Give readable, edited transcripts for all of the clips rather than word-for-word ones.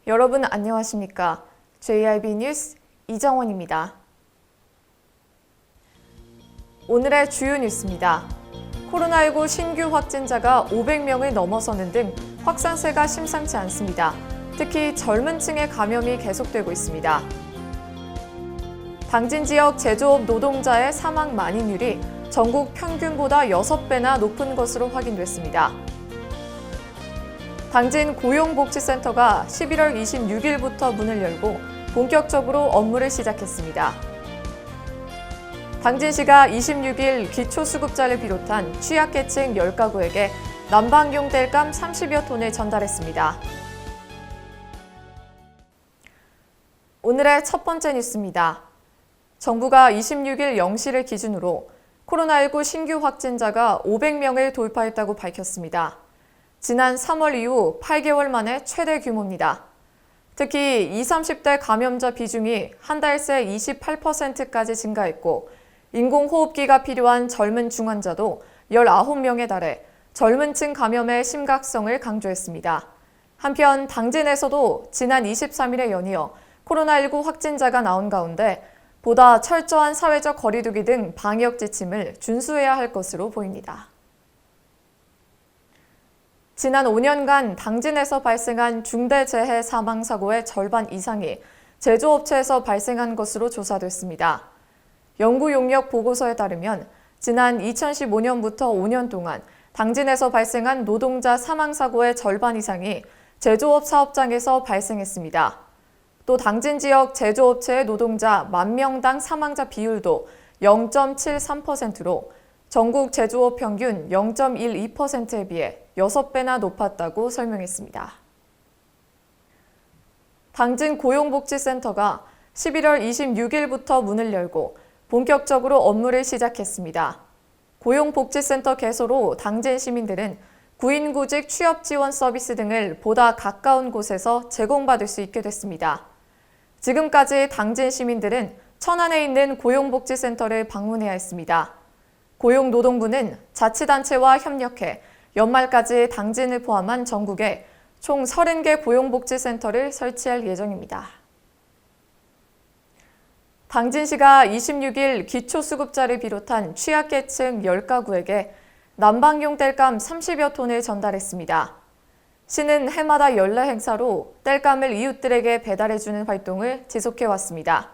여러분 안녕하십니까? JIB 뉴스 이정원입니다. 오늘의 주요 뉴스입니다. 코로나19 신규 확진자가 500명을 넘어서는 등 확산세가 심상치 않습니다. 특히 젊은 층의 감염이 계속되고 있습니다. 당진 지역 제조업 노동자의 사망 만인율이 전국 평균보다 6배나 높은 것으로 확인됐습니다. 당진 고용복지센터가 11월 26일부터 문을 열고 본격적으로 업무를 시작했습니다. 당진시가 26일 기초수급자를 비롯한 취약계층 10가구에게 난방용 땔감 30여 톤을 전달했습니다. 오늘의 첫 번째 뉴스입니다. 정부가 26일 0시를 기준으로 코로나19 신규 확진자가 500명을 돌파했다고 밝혔습니다. 지난 3월 이후 8개월 만에 최대 규모입니다. 특히 20, 30대 감염자 비중이 한 달 새 28%까지 증가했고 인공호흡기가 필요한 젊은 중환자도 19명에 달해 젊은 층 감염의 심각성을 강조했습니다. 한편 당진에서도 지난 23일에 연이어 코로나19 확진자가 나온 가운데 보다 철저한 사회적 거리두기 등 방역 지침을 준수해야 할 것으로 보입니다. 지난 5년간 당진에서 발생한 중대재해 사망사고의 절반 이상이 제조업체에서 발생한 것으로 조사됐습니다. 연구용역 보고서에 따르면 지난 2015년부터 5년 동안 당진에서 발생한 노동자 사망사고의 절반 이상이 제조업 사업장에서 발생했습니다. 또 당진 지역 제조업체의 노동자 10,000명당 사망자 비율도 0.73%로 전국 제조업 평균 0.12%에 비해 6배나 높았다고 설명했습니다. 당진 고용복지센터가 11월 26일부터 문을 열고 본격적으로 업무를 시작했습니다. 고용복지센터 개소로 당진 시민들은 구인구직 취업 지원 서비스 등을 보다 가까운 곳에서 제공받을 수 있게 됐습니다. 지금까지 당진 시민들은 천안에 있는 고용복지센터를 방문해야 했습니다. 고용노동부는 자치단체와 협력해 연말까지 당진을 포함한 전국에 총 30개 고용복지센터를 설치할 예정입니다. 당진시가 26일 기초수급자를 비롯한 취약계층 10가구에게 난방용 땔감 30여 톤을 전달했습니다. 시는 해마다 연례 행사로 땔감을 이웃들에게 배달해주는 활동을 지속해왔습니다.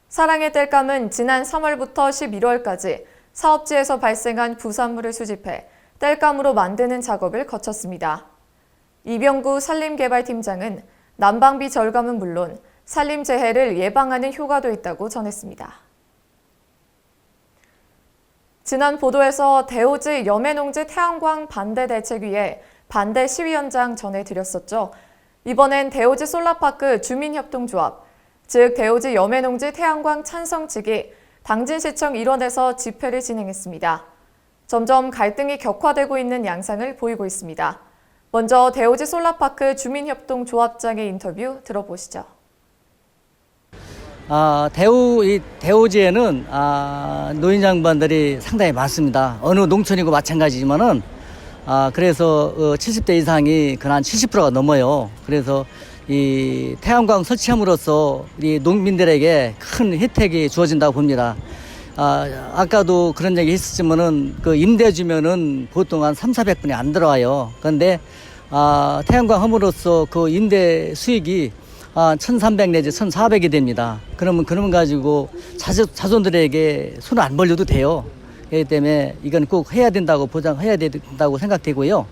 사랑의 땔감은 지난 3월부터 11월까지 사업지에서 발생한 부산물을 수집해 땔감으로 만드는 작업을 거쳤습니다. 이병구 산림개발팀장은 난방비 절감은 물론 산림재해를 예방하는 효과도 있다고 전했습니다. 지난 보도에서 대오지 염해농지 태양광 반대 대책위에 반대 시위 현장 전해드렸었죠. 이번엔 대오지 솔라파크 주민협동조합, 즉 대오지 염해농지 태양광 찬성 측이 당진시청 일원에서 집회를 진행했습니다. 점점 갈등이 격화되고 있는 양상을 보이고 있습니다. 먼저 대오지 솔라파크 주민협동조합장의 인터뷰 들어보시죠. 대오지에는 노인 양반들이 상당히 많습니다. 어느 농촌이고 마찬가지지만은 그래서 70대 이상이 한 70%가 넘어요. 그래서 이 태양광 설치함으로써 이 농민들에게 큰 혜택이 주어진다고 봅니다. 아까도 그런 얘기 했었지만은 그 임대 주면은 보통 한 300~400분이 안 들어와요. 그런데 태양광 함으로써 그 임대 수익이 1,300 내지 1,400이 됩니다. 그러면 가지고 자손들에게 손을 안 벌려도 돼요. 그렇기 때문에 이건 꼭 해야 된다고 보장해야 된다고 생각되고요.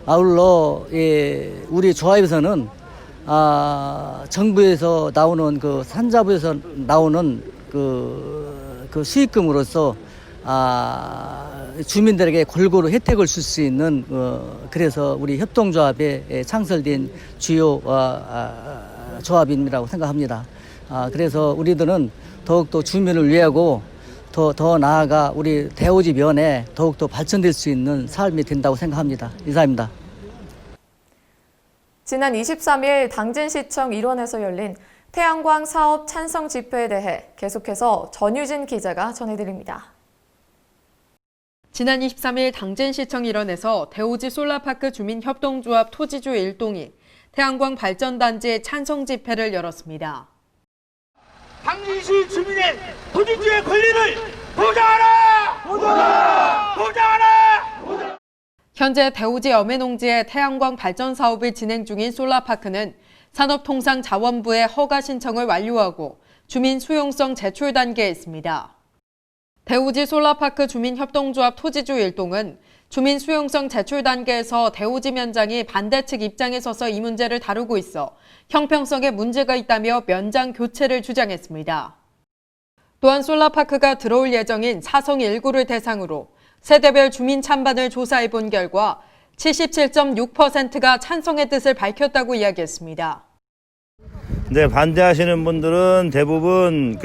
아울러 우리 조합에서는 정부에서 나오는 그 산자부에서 나오는 그 수익금으로서 주민들에게 골고루 혜택을 줄 수 있는 그래서 우리 협동조합에 창설된 주요 조합이라고 생각합니다. 그래서 우리들은 더욱더 주민을 위하고 더 나아가 우리 대오지 면에 더욱더 발전될 수 있는 삶이 된다고 생각합니다. 이상입니다. 지난 23일 당진시청 일원에서 열린 태양광 사업 찬성 집회에 대해 계속해서 전유진 기자가 전해드립니다. 지난 23일 당진시청 일원에서 대오지 솔라파크 주민협동조합 토지주 일동이 태양광 발전단지 찬성 집회를 열었습니다. 당진시 주민의 토지주의 권리를 보장하라! 보장하라! 보장하라! 현재 대우지 염해농지의 태양광 발전 사업이 진행 중인 솔라파크는 산업통상자원부의 허가 신청을 완료하고 주민 수용성 제출 단계에 있습니다. 대우지 솔라파크 주민협동조합 토지주 일동은 주민 수용성 제출 단계에서 대우지 면장이 반대 측 입장에 서서 이 문제를 다루고 있어 형평성에 문제가 있다며 면장 교체를 주장했습니다. 또한 솔라파크가 들어올 예정인 사성 1구를 대상으로 세대별 주민 찬반을 조사해 본 결과 77.6%가 찬성의 뜻을 밝혔다고 이야기했습니다. 네, 반대하시는 분들은 대부분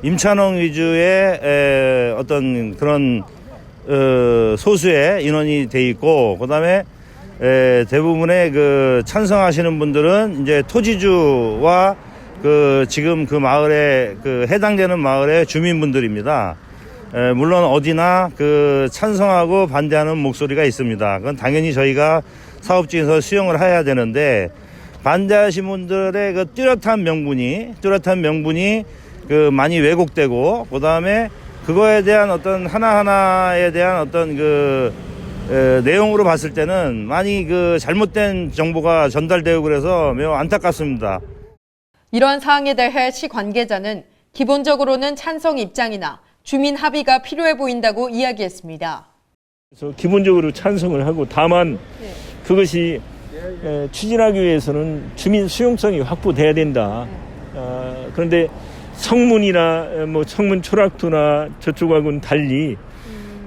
임찬홍 위주의 어떤 그런 소수의 인원이 돼 있고, 그다음에 대부분의 찬성하시는 분들은 이제 토지주와 지금 그 마을에 해당되는 마을의 주민분들입니다. 물론 어디나 찬성하고 반대하는 목소리가 있습니다. 그건 당연히 저희가 사업지에서 수용을 해야 되는데, 반대하신 분들의 뚜렷한 명분이 많이 왜곡되고, 그다음에 그거에 대한 어떤 하나하나에 대한 어떤 내용으로 봤을 때는 많이 잘못된 정보가 전달되고 그래서 매우 안타깝습니다. 이러한 사항에 대해 시 관계자는 기본적으로는 찬성 입장이나 주민 합의가 필요해 보인다고 이야기했습니다. 그래서 기본적으로 찬성을 하고, 다만 그것이 추진하기 위해서는 주민 수용성이 확보돼야 된다. 그런데 성문이나 성문 초락도나 저쪽하고는 달리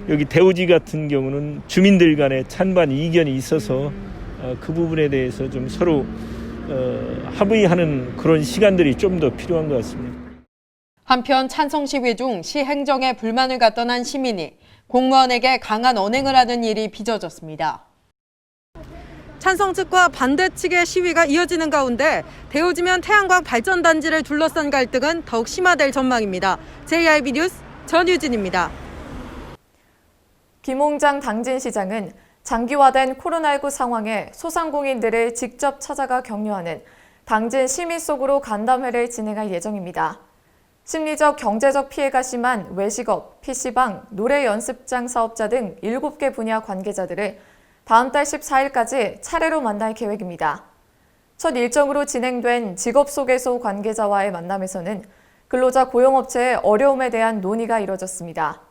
여기 대우지 같은 경우는 주민들 간에 찬반 이견이 있어서 그 부분에 대해서 좀 서로 합의하는 그런 시간들이 좀 더 필요한 것 같습니다. 한편 찬성 시위 중 시 행정에 불만을 갖던 한 시민이 공무원에게 강한 언행을 하는 일이 빚어졌습니다. 찬성 측과 반대 측의 시위가 이어지는 가운데 대우지면 태양광 발전단지를 둘러싼 갈등은 더욱 심화될 전망입니다. JIB 뉴스 전유진입니다. 김홍장 당진시장은 장기화된 코로나19 상황에 소상공인들을 직접 찾아가 격려하는 당진 시민 속으로 간담회를 진행할 예정입니다. 심리적, 경제적 피해가 심한 외식업, PC방, 노래 연습장 사업자 등 7개 분야 관계자들을 다음 달 14일까지 차례로 만날 계획입니다. 첫 일정으로 진행된 직업소개소 관계자와의 만남에서는 근로자 고용업체의 어려움에 대한 논의가 이뤄졌습니다.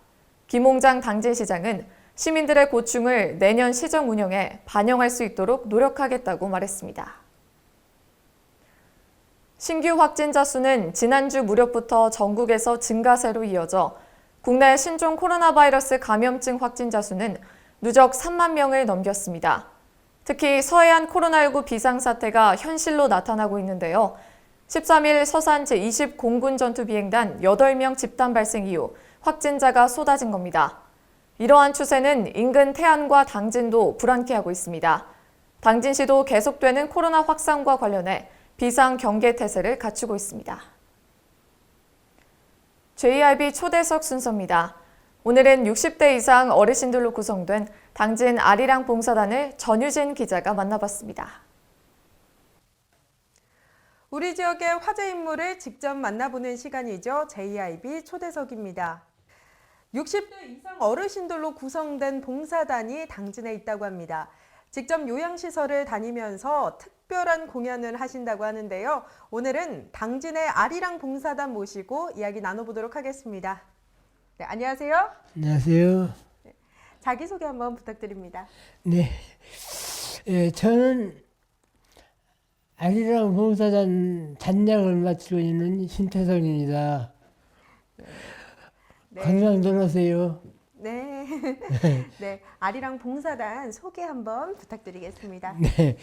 김홍장 당진시장은 시민들의 고충을 내년 시정 운영에 반영할 수 있도록 노력하겠다고 말했습니다. 신규 확진자 수는 지난주 무렵부터 전국에서 증가세로 이어져 국내 신종 코로나 바이러스 감염증 확진자 수는 누적 3만 명을 넘겼습니다. 특히 서해안 코로나19 비상사태가 현실로 나타나고 있는데요. 13일 서산 제20 공군전투비행단 8명 집단 발생 이후 확진자가 쏟아진 겁니다. 이러한 추세는 인근 태안과 당진도 불안케 하고 있습니다. 당진시도 계속되는 코로나 확산과 관련해 비상경계태세를 갖추고 있습니다. JIB 초대석 순서입니다. 오늘은 60대 이상 어르신들로 구성된 당진 아리랑 봉사단을 전유진 기자가 만나봤습니다. 우리 지역의 화제 인물을 직접 만나보는 시간이죠. JIB 초대석입니다. 60대 이상 어르신들로 구성된 봉사단이 당진에 있다고 합니다. 직접 요양시설을 다니면서 특별한 공연을 하신다고 하는데요. 오늘은 당진의 아리랑 봉사단 모시고 이야기 나눠보도록 하겠습니다. 네, 안녕하세요. 안녕하세요. 자기소개 한번 부탁드립니다. 네, 저는 아리랑 봉사단 단장을 맡고 있는 신태성입니다. 네. 건강들 오세요. 네. 네, 아리랑 봉사단 소개 한번 부탁드리겠습니다. 네,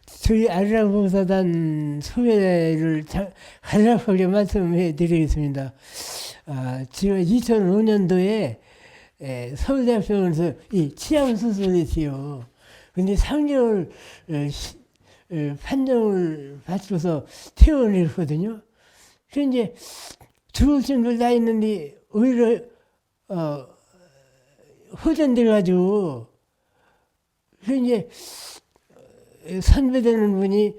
저희 아리랑 봉사단 소개를 간략하게 말씀해 드리겠습니다. 지금 2005년도에 서울대학병원에서 이 치아 수술을 했어요. 근데 3개월 판정을 받고서 퇴원을 했거든요. 그래서 이제 죽을 정도 다 있는데 오히려 호전돼가지고 그래서 이제 선배되는 분이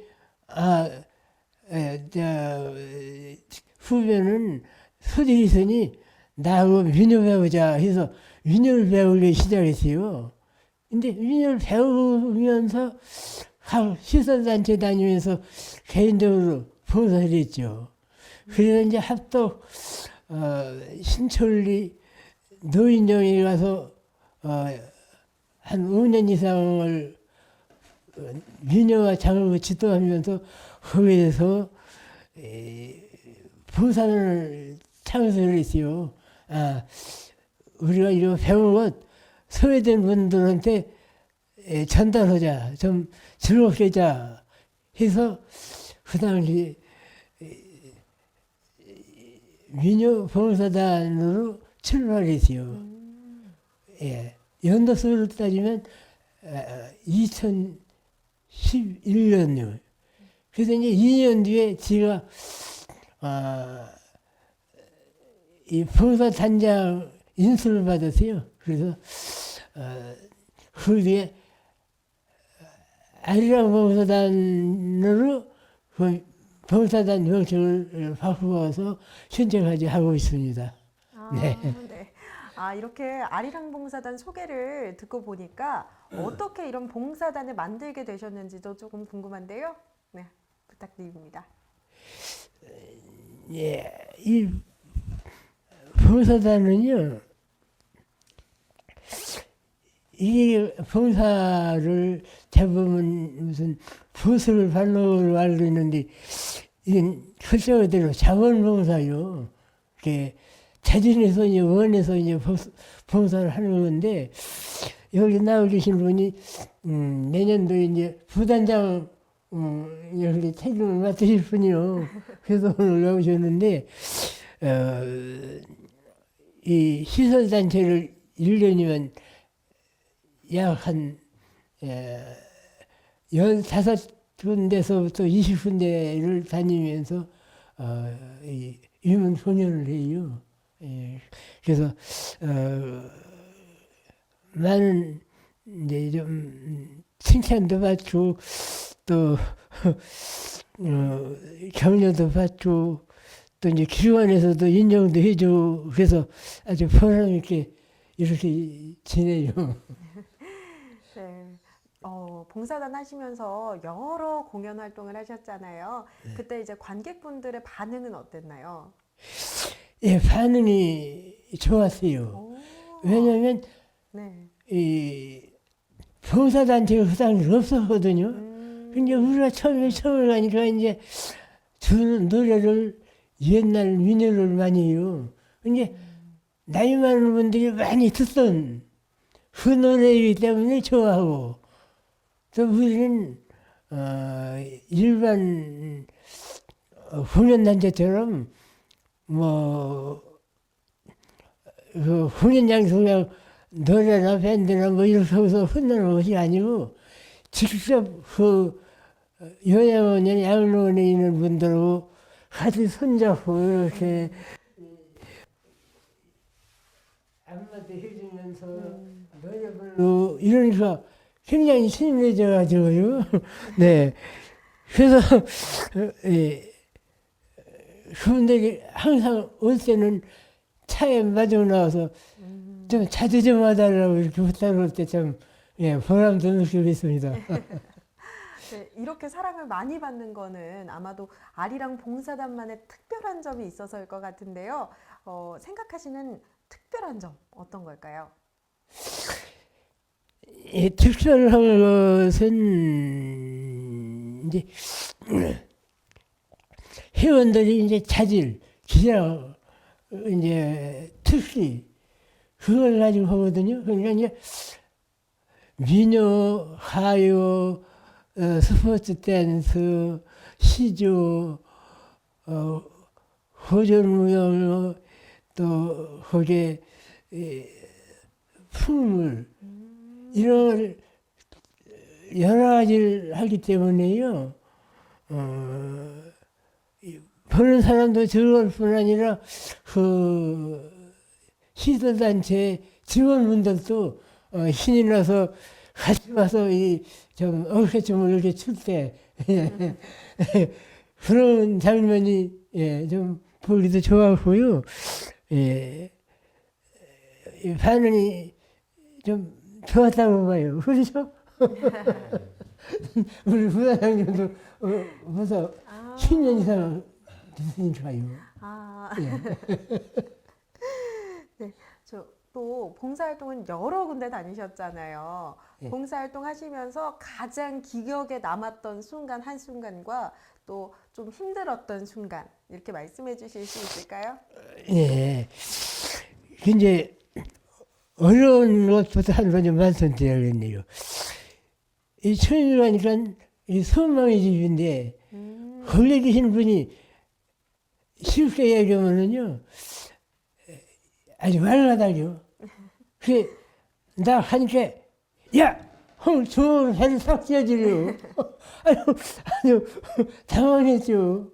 후배는 소질이 있으니 나하고 민요 배우자 해서 민요를 배우기 시작했어요. 근데 민요를 배우면서 시설단체 다니면서 개인적으로 봉사를 했죠. 그래서 이제 합덕 신천리 노인정에 가서 한 5년 이상을 민요와 장을 지도하면서 거기에서 봉사를 창설을 했어요. 우리가 이거 배운 것 소외된 분들한테 전달하자, 좀 즐겁게 하자 해서 그 당시 민요 봉사단으로 출발했어요. 예. 연도수를 따지면 2011년요. 그래서 이제 2년 뒤에 제가 이 봉사단장 인수를 받았어요. 그래서 그 뒤에 아리랑 봉사단으로 그 봉사단 명칭을 바꾸어서 현재까지 하고 있습니다. 네. 네. 이렇게 아리랑 봉사단 소개를 듣고 보니까 어떻게 이런 봉사단을 만들게 되셨는지도 조금 궁금한데요. 네, 부탁드립니다. 예, 이 봉사단은요, 이 봉사를 대부분 무슨 보수를 반로로 알고 있는데, 이건 글자 그대로 자원봉사요. 이렇게 자진해서 이제 원해서 이제 봉사를 하는 건데, 여기 나와 계신 분이 내년도에 이제 부단장 여기 책임을 맡으실 분이요. 그래서 오늘 나오셨는데, 이 시설단체를 1년이면 약 한 15군데서부터 20군데를 다니면서 이 유문 공연을 해요. 예, 그래서 많은 이제 좀 칭찬도 받고 또 격려도 받고 또 이제 기관에서도 인정도 해주고 그래서 아주 보람 있게 이렇게 지내요. 네. 봉사단 하시면서 여러 공연 활동을 하셨잖아요. 그때 이제 관객분들의 반응은 어땠나요? 예, 반응이 좋았어요. 왜냐하면 네. 이 봉사단체가 그 당시 없었거든요. 근데 우리가 처음에 가니까 이제 주는 노래를 옛날 민요를 많이 해요. 근데 나이 많은 분들이 많이 듣던 그 노래이기 때문에 좋아하고 또 우리는 일반 공연단체처럼 그 공연장에서 그냥 노래나 밴드나 뭐 이렇게 하고서 혼나는 것이 아니고 직접 그 요양원이나 양로원에 있는 분들하고 같이 손잡고 이렇게 안마도 해주면서 노래 부르고 이러니까 굉장히 신뢰져가지고요. 네. 그래서 그분들이 항상 올 때는 차에 마중 나와서 좀 자주 좀 와달라고 이렇게 부탁을 할 때 참 보람도 느끼고 있습니다. 네, 이렇게 사랑을 많이 받는 거는 아마도 아리랑 봉사단만의 특별한 점이 있어서일 것 같은데요. 생각하시는 특별한 점 어떤 걸까요? 특별한 것은 이제 회원들이 이제 자질, 기량, 이제 특기 그걸 가지고 하거든요. 그러니까 이제 민요, 가요, 스포츠 댄스, 시조, 호전무용, 또 거기에 풍물 이런 여러 가지를 하기 때문에요. 보는 사람도 즐거울 뿐 아니라 그 시설단체 직원분들도 신이 나서 같이 와서 좀 어깨춤을 이렇게 출 때 그런 장면이 좀 보기도 좋았고요. 이 반응이 좀 좋았다고 봐요. 그렇죠? 우리 부사장님도 벌써 10년 이상 됐으니까요. 아, 예. 네. 또 봉사활동은 여러 군데 다니셨잖아요. 예. 봉사활동 하시면서 가장 기억에 남았던 순간 한순간과 또 좀 힘들었던 순간 이렇게 말씀해 주실 수 있을까요? 예. 이제 어려운 것부터 한 번 좀 말씀드려야겠네요. 이 처음이라니까 이 소망의 집인데 거기에 계신 분이 쉽게 얘기하면은요 아주 말라다요. 그래 나 하니까 야! 형 저 배를 싹 찢어지려. 아주 당황했죠.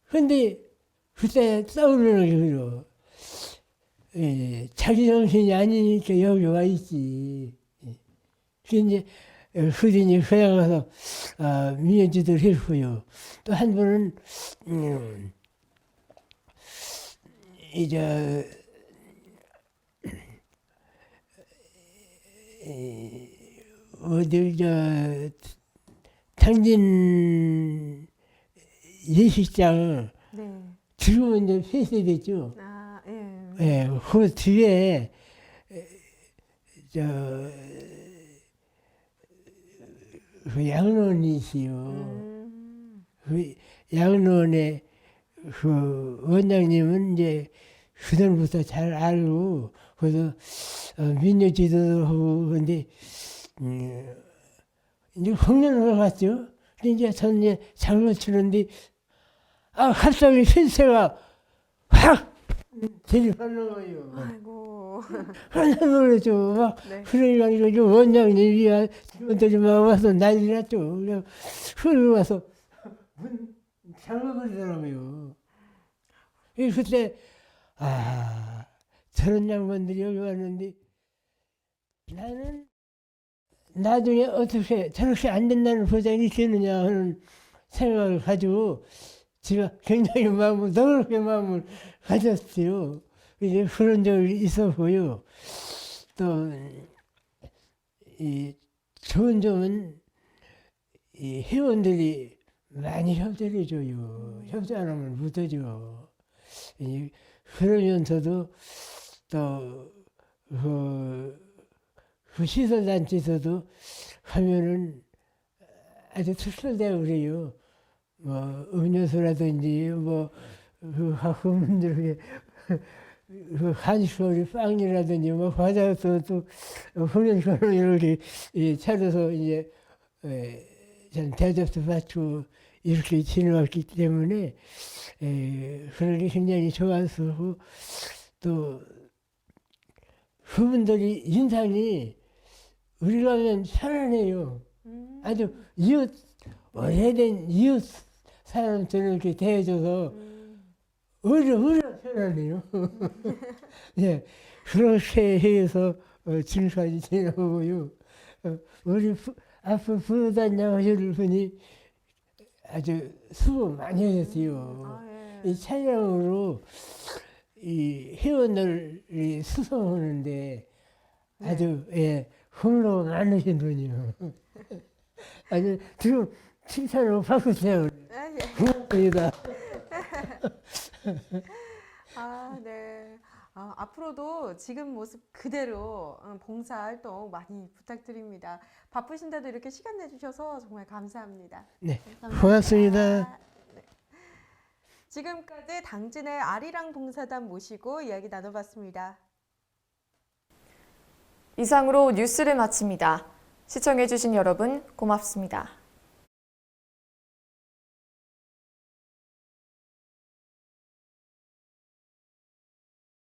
근데 그때 떠오르는 거죠. 자기 정신이 아니니까 여기 와 있지. 그래서 이제 후진이 회장 가서 미연지도를 했고요. 또 한 분은 이제 어디 당진 예식장 네. 지금은 이제 폐쇄됐죠. 아, 예. 예, 그 뒤에 그 양론이시요. 그 양론의 그 원장님은 이제 그전부터 잘 알고 그래서 민요 지도도 하고 근데 이제 공연을 갔죠. 근데 이제 저는 이제 장을 치는데 갑자기 신세가 확 대립하는 거예요. 아이고. 깜짝 놀랐죠. 막 네. 그러니까 이거 원장님이 직원들이 막 와서 난리 났죠. 그냥 흘러와서 문 잠가버리더라고요. 그때 저런 양반들이 여기 왔는데 나는 나중에 어떻게 저렇게 안 된다는 보장이 있겠느냐 하는 생각을 가지고 제가 굉장히 너그럽게 마음을 가졌어요. 이제 그런 적이 있었고요. 또 이 좋은 점은 이 회원들이 많이 협조를 해줘요. 협조 안 하면 못하죠. 그러면서도 또 그 시설단체에서도 가면은 아주 특별되고 그래요. 뭐 음료수라든지 그 학부모들에게 그 한식거리 빵이라든지 뭐 과자도 또 훈련소로 이렇게 차려서 이제 대접도 받고 이렇게 지내왔기 때문에 그런 게 굉장히 좋았고 또 그분들이 인상이 우리가 하면 편안해요. 아주 오래된 이웃 사람처럼 이렇게 대해줘서 오히려 편안해요. 예, 그렇게 해서 지금까지 지내고요. 우리 앞으로 부단장 하실 분이 아주 수고 많이 하셨어요. 이 촬영으로 이 회원들이 수송하는데 아주 훌륭 많으신 분이요. 아주 지금 칭찬을 받고 있어요. 고맙습니다. 네. 앞으로도 지금 모습 그대로 봉사활동 많이 부탁드립니다. 바쁘신데도 이렇게 시간 내주셔서 정말 감사합니다. 네, 감사합니다. 고맙습니다. 네. 지금까지 당진의 아리랑 봉사단 모시고 이야기 나눠봤습니다. 이상으로 뉴스를 마칩니다. 시청해주신 여러분 고맙습니다.